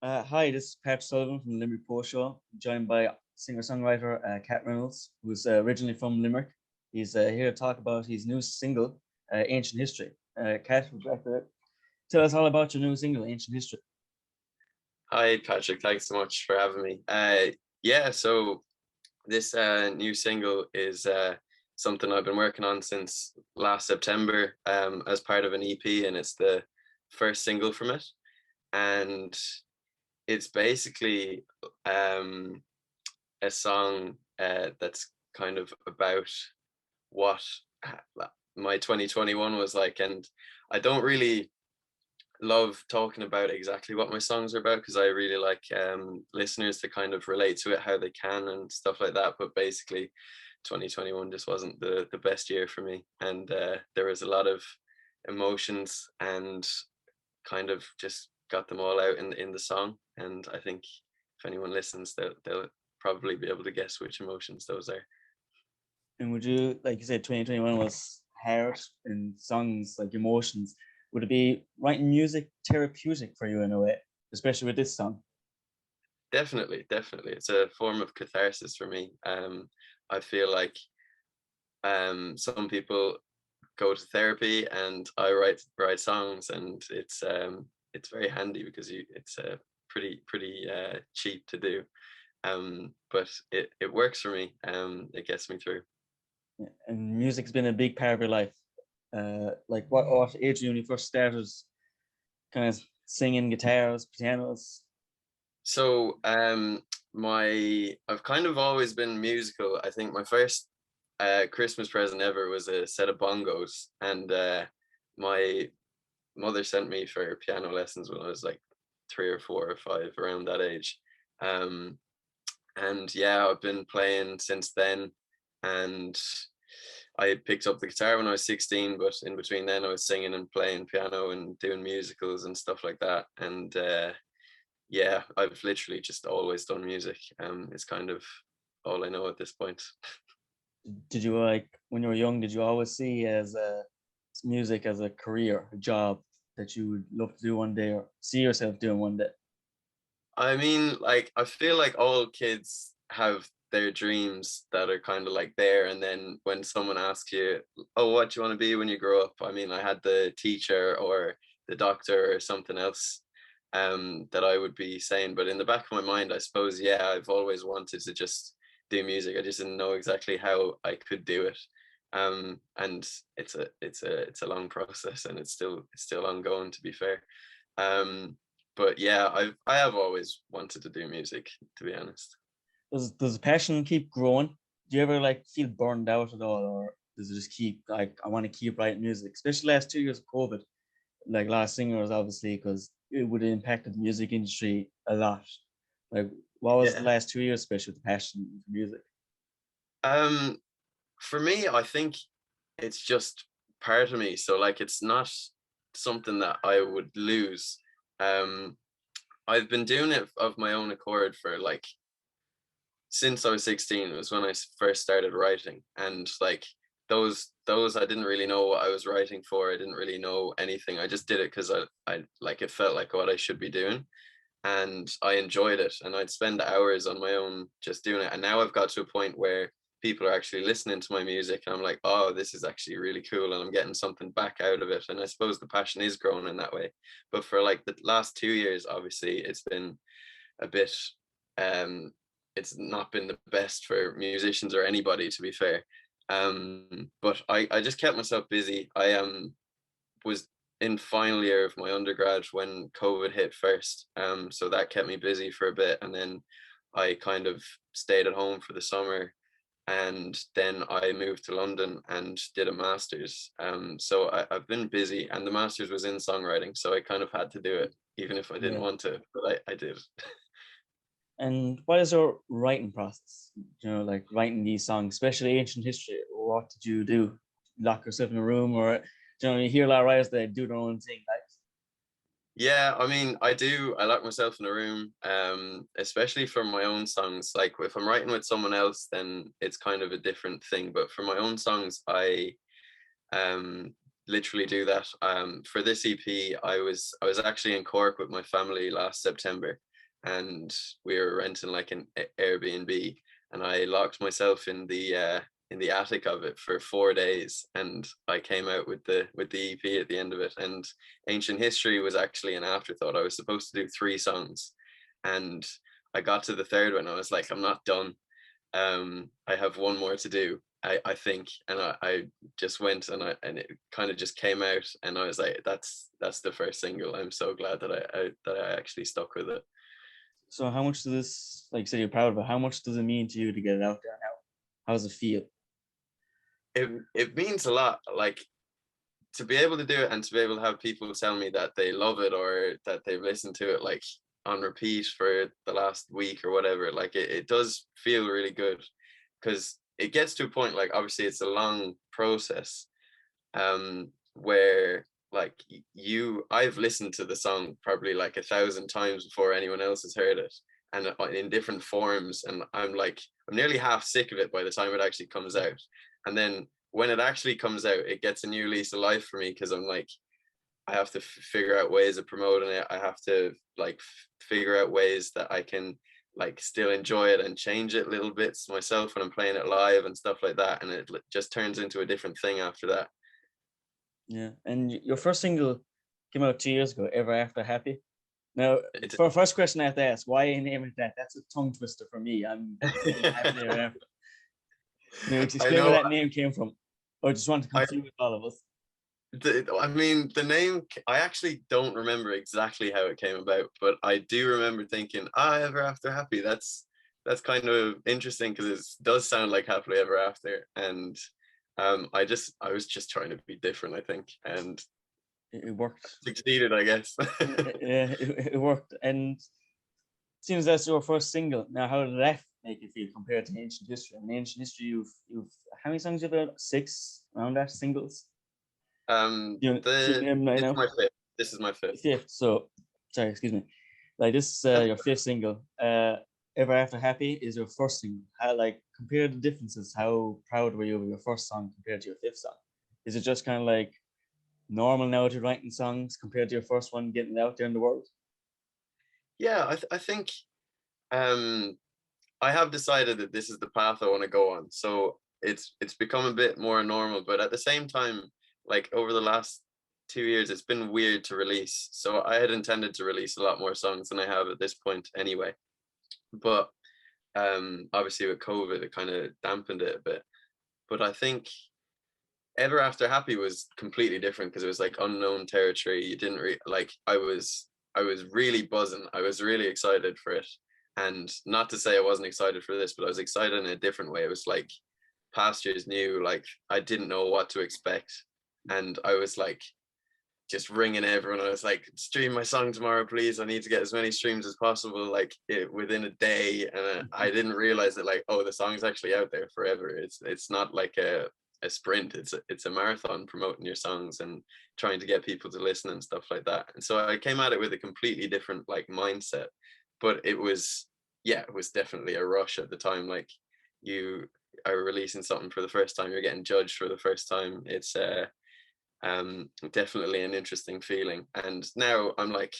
Hi, this is Pat Sullivan from the Limerick Post Show, joined by singer-songwriter Cat Reynolds, who's originally from Limerick. He's here to talk about his new single, Ancient History. Cat, would you like to tell us all about your new single, Ancient History? Hi, Patrick. Thanks so much for having me. Yeah, so this new single is something I've been working on since last September as part of an EP, and it's the first single from it. And it's basically a song that's kind of about what my 2021 was like. And I don't really love talking about exactly what my songs are about because I really like listeners to kind of relate to it how they can and stuff like that. But basically, 2021 just wasn't the best year for me, and there was a lot of emotions and kind of just got them all out in the song. And I think if anyone listens, they'll probably be able to guess which emotions those are. And would you, like you said, 2021 was hard in songs, like emotions. Would it be writing music therapeutic for you in a way, especially with this song? Definitely, definitely, it's a form of catharsis for me. I feel like some people go to therapy and I write songs, and it's very handy because it's pretty cheap to do, but it works for me. It gets me through. And music's been a big part of your life. Like what age when you first started kind of singing guitars, pianos? So my I've kind of always been musical. I think my first Christmas present ever was a set of bongos, and my mother sent me for piano lessons when I was like 3 or 4 or 5, around that age. Um, and yeah, I've been playing since then. And I picked up the guitar when I was 16, but in between then I was singing and playing piano and doing musicals and stuff like that. And yeah, I've literally just always done music. It's kind of all I know at this point. Did you like when you were young? Did you always see as music as a career, a job that you would love to do one day, or see yourself doing one day? I mean, like, I feel like all kids have their dreams that are kind of like there. And then when someone asks you, oh, what do you want to be when you grow up? I mean, I had the teacher or the doctor or something else that I would be saying. But in the back of my mind, I suppose, yeah, I've always wanted to just do music. I just didn't know exactly how I could do it. And it's a long process, and it's still ongoing, to be fair. Um, but yeah, I have always wanted to do music, to be honest. Does the passion keep growing? Do you ever like feel burned out at all, or does it just keep like I want to keep writing music? Especially last 2 years of COVID, like last singers obviously because it would have impacted the music industry a lot. Like what was the Yeah. last 2 years, especially with the passion for music? Um, for me, I think it's just part of me. So like, it's not something that I would lose. Um, I've been doing it of my own accord for like since I was 16. It was when I first started writing, and like those I didn't really know what I was writing for. I didn't really know anything. I just did it because I like it felt like what I should be doing, and I enjoyed it, and I'd spend hours on my own just doing it. And now I've got to a point where people are actually listening to my music, and I'm like, oh, this is actually really cool, and I'm getting something back out of it. And I suppose the passion is growing in that way. But for like the last 2 years, obviously it's been a bit um it's not been the best for musicians or anybody, to be fair. But I just kept myself busy. I was in final year of my undergrad when COVID hit first. So that kept me busy for a bit, and then I kind of stayed at home for the summer, and then I moved to London and did a master's. So I've been busy, and the master's was in songwriting, so I kind of had to do it, even if I didn't Yeah. want to, but I did. And what is your writing process? Like writing these songs, especially ancient history. What did you do? Lock yourself in a room, or you hear a lot of writers that do their own thing. Like, Yeah, I mean, I do. I lock myself in a room, especially for my own songs. Like if I'm writing with someone else, then it's kind of a different thing. But for my own songs, I um, literally do that. For this EP, I was actually in Cork with my family last September, and we were renting like an Airbnb, and I locked myself in the attic of it for 4 days, and I came out with the EP at the end of it. And Ancient History was actually an afterthought. I was supposed to do 3 songs, and I got to the third one. I was like, I'm not done. I have one more to do, I think. And I just went, and it kind of just came out, and I was like, that's the first single. I'm so glad that I actually stuck with it. So how much does this, like you said, you're proud of it? How much does it mean to you to get it out there now? How does it feel? It means a lot, like, to be able to do it and to be able to have people tell me that they love it, or that they've listened to it like on repeat for the last week or whatever. Like, it does feel really good, because it gets to a point, like, obviously it's a long process, where, like, I've listened to the song probably like 1,000 times before anyone else has heard it, and in different forms, and I'm nearly half sick of it by the time it actually comes out. And then when it actually comes out, it gets a new lease of life for me, because I'm like, I have to figure out ways of promoting it. I have to, like, figure out ways that I can, like, still enjoy it and change it little bits myself when I'm playing it live and stuff like that. And it just turns into a different thing after that. Yeah. And your first single came out 2 years ago, Ever After Happy. Now, It's for first question I have to ask, why name it that? That's a tongue twister for me. I'm thinking happily ever after. Can you I explain where know. that name came from? Or just want to I confuse all of us? I mean, the name, I actually don't remember exactly how it came about, but I do remember thinking, Ever After Happy. That's kind of interesting, because it does sound like Happily Ever After. And I was just trying to be different, I think, and It worked. succeeded, I guess. Yeah, it worked. And seems that's your first single. Now, how did that make you feel compared to Ancient History? In Ancient History, you've how many songs you've had? 6 around that singles. Do you name right It's now? my fifth. This is my fifth. Fifth. So, sorry, excuse me. Like this, your fifth single. Ever After Happy is your first single. How, like, compare the differences? How proud were you of your first song compared to your fifth song? Is it just kind of like normal now to writing songs compared to your first one, getting it out there in the world? Yeah, I think, um, I have decided that this is the path I want to go on. So it's become a bit more normal, but at the same time, like, over the last 2 years, it's been weird to release. So I had intended to release a lot more songs than I have at this point anyway. But obviously with COVID, it kind of dampened it a bit. But I think Ever After Happy was completely different, because it was like unknown territory. You didn't like, I was really buzzing. I was really excited for it. And not to say I wasn't excited for this, but I was excited in a different way. It was like pastures new, like, I didn't know what to expect. And I was like just ringing everyone. I was like, stream my song tomorrow, please. I need to get as many streams as possible, like, within a day. And I didn't realize that, like, oh, the song's actually out there forever. It's not like a sprint. It's a marathon, promoting your songs and trying to get people to listen and stuff like that. And so I came at it with a completely different, like, mindset. But it was, yeah, it was definitely a rush at the time. Like, you are releasing something for the first time, you're getting judged for the first time. It's definitely an interesting feeling. And now I'm like,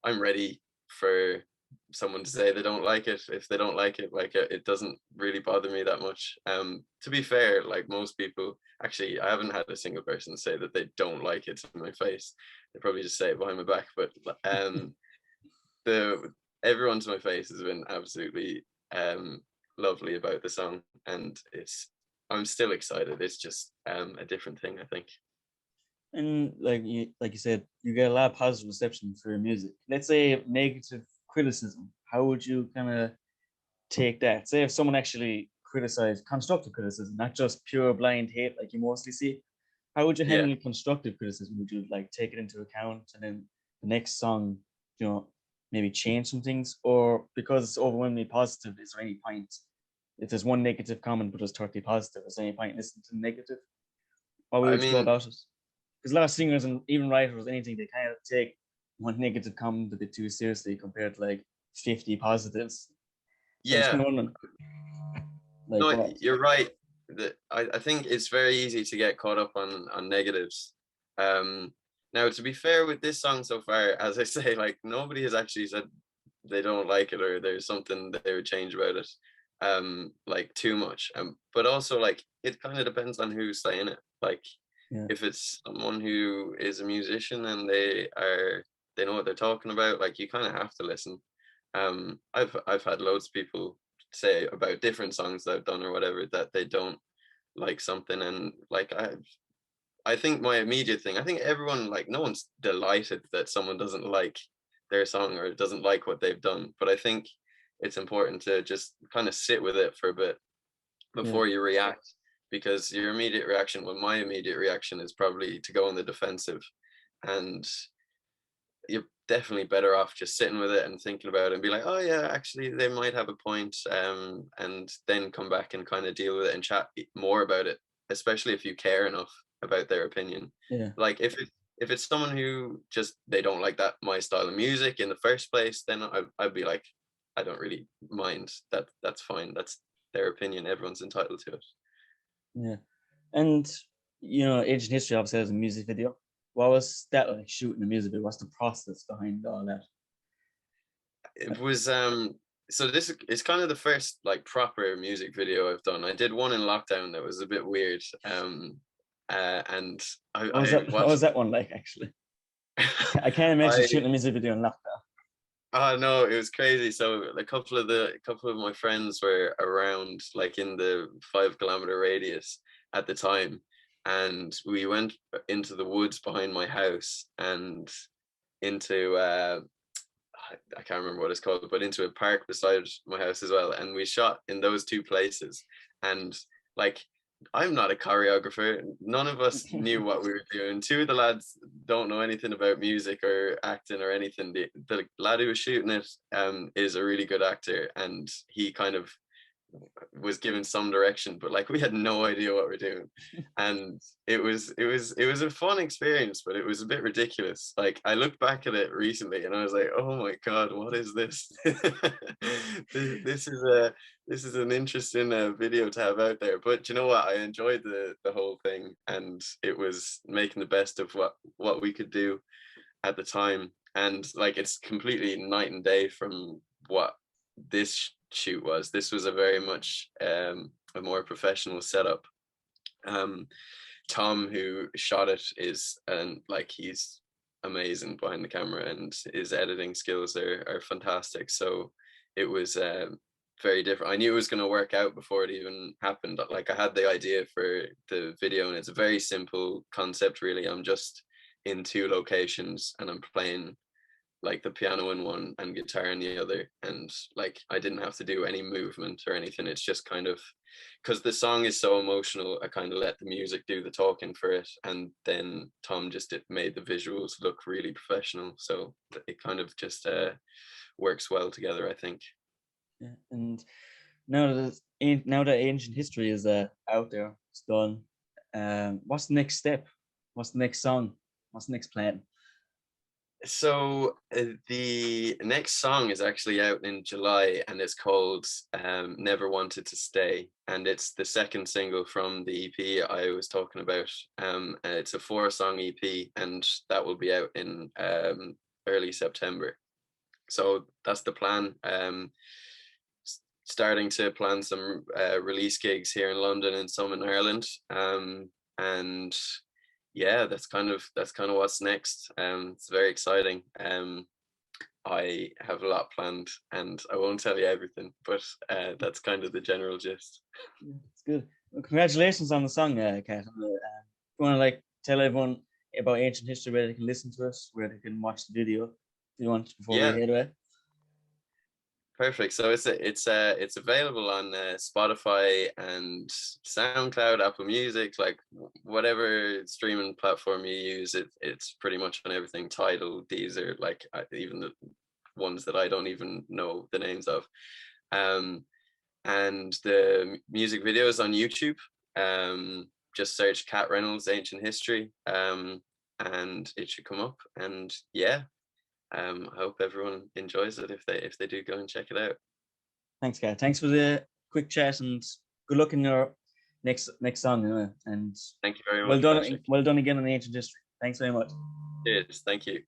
I'm ready for someone to say they don't like it. If they don't like it, like, it doesn't really bother me that much. To be fair, like, most people, actually, I haven't had a single person say that they don't like it to my face. They probably just say it behind my back. But the everyone to my face has been absolutely lovely about the song, and I'm still excited. It's just a different thing, I think. And like you said, you get a lot of positive reception for your music. Let's say negative criticism. How would you kind of take that? Say if someone actually criticized constructive criticism, not just pure blind hate like you mostly see. How would you Yeah. handle constructive criticism? Would you, like, take it into account, and then the next song, maybe change some things? Or because it's overwhelmingly positive, is there any point if there's one negative comment but there's 30 positive, is there any point in listening to the negative? How I would you go mean, about it? Because a lot of singers and even writers, anything, they kind of take one negative comment a bit too seriously compared to like 50 positives. So I'm just kind yeah, of wondering, like, no, what? you're right. I think it's very easy to get caught up on negatives. Now, to be fair with this song so far, as I say, like, nobody has actually said they don't like it, or there's something that they would change about it, like too much. But also like it kind of depends on who's saying it. Like Yeah. if it's someone who is a musician and they know what they're talking about, like you kind of have to listen. I've had loads of people say about different songs that I've done or whatever that they don't like something, and like I think my immediate thing, I think everyone, like no one's delighted that someone doesn't like their song or doesn't like what they've done, but I think it's important to just kind of sit with it for a bit Yeah. before you react, because your immediate reaction, well, my immediate reaction is probably to go on the defensive, and you're definitely better off just sitting with it and thinking about it and be like, oh yeah, actually they might have a point, and then come back and kind of deal with it and chat more about it, especially if you care enough about their opinion. Yeah. Like if it's someone who just they don't like that my style of music in the first place, then I'd be like, I don't really mind that. That's fine. That's their opinion. Everyone's entitled to it. Yeah. And Ancient History obviously has a music video. What was that like shooting a music video? What's the process behind all that? It was so this is kind of the first like proper music video I've done. I did one in lockdown that was a bit weird. And I What was watched that one like actually? I can't imagine I shooting a music video in lockdown. oh no, it was crazy. So a couple of my friends were around, like in the 5 kilometer radius at the time, and we went into the woods behind my house and into I can't remember what it's called, but into a park beside my house as well. And we shot in those two places. And like, I'm not a choreographer. None of us knew what we were doing. Two of the lads don't know anything about music or acting or anything. The lad who was shooting it is a really good actor, and he kind of was given some direction, but like we had no idea what we're doing, and it was a fun experience, but it was a bit ridiculous. Like I looked back at it recently and I was like, oh my god, what is this? This is an interesting video to have out there. But you know what, I enjoyed the whole thing, and it was making the best of what we could do at the time. And like it's completely night and day from what this shoot was. This was a very much a more professional setup. Tom, who shot it, is and like he's amazing behind the camera, and his editing skills are fantastic. So it was very different. I knew it was going to work out before it even happened. Like I had the idea for the video, and it's a very simple concept, really. I'm just in two locations and I'm playing like the piano in one and guitar in the other, and like I didn't have to do any movement or anything. It's just kind of, because the song is so emotional, I kind of let the music do the talking for it, and then Tom just made the visuals look really professional, so it kind of just works well together, I think. Yeah. And now that Ancient History is out there, it's done. What's the next step? What's the next song? What's the next plan? So the next song is actually out in July, and it's called Never Wanted to Stay, and it's the second single from the EP I was talking about. It's a 4-song EP, and that will be out in early September. So that's the plan. Starting to plan some release gigs here in London and some in Ireland, and yeah, that's kind of what's next. It's very exciting. I have a lot planned, and I won't tell you everything, but that's kind of the general gist. Yeah, it's good. Well, congratulations on the song, Kat. You want to like tell everyone about Ancient History, where they can listen to us, where they can watch the video, if you want, before we Yeah, head away? perfect. So it's available on Spotify and SoundCloud, Apple Music, like whatever streaming platform you use. It's pretty much on everything. Tidal, Deezer, like even the ones that I don't even know the names of. And the music videos on YouTube. Just search Cat Reynolds Ancient History, and it should come up. And yeah, I hope everyone enjoys it if they do go and check it out. Thanks, Kat. Thanks for the quick chat, and good luck in your next song. And Thank you very much, Patrick. well done again on the Ancient History. Thanks very much. Cheers. Thank you.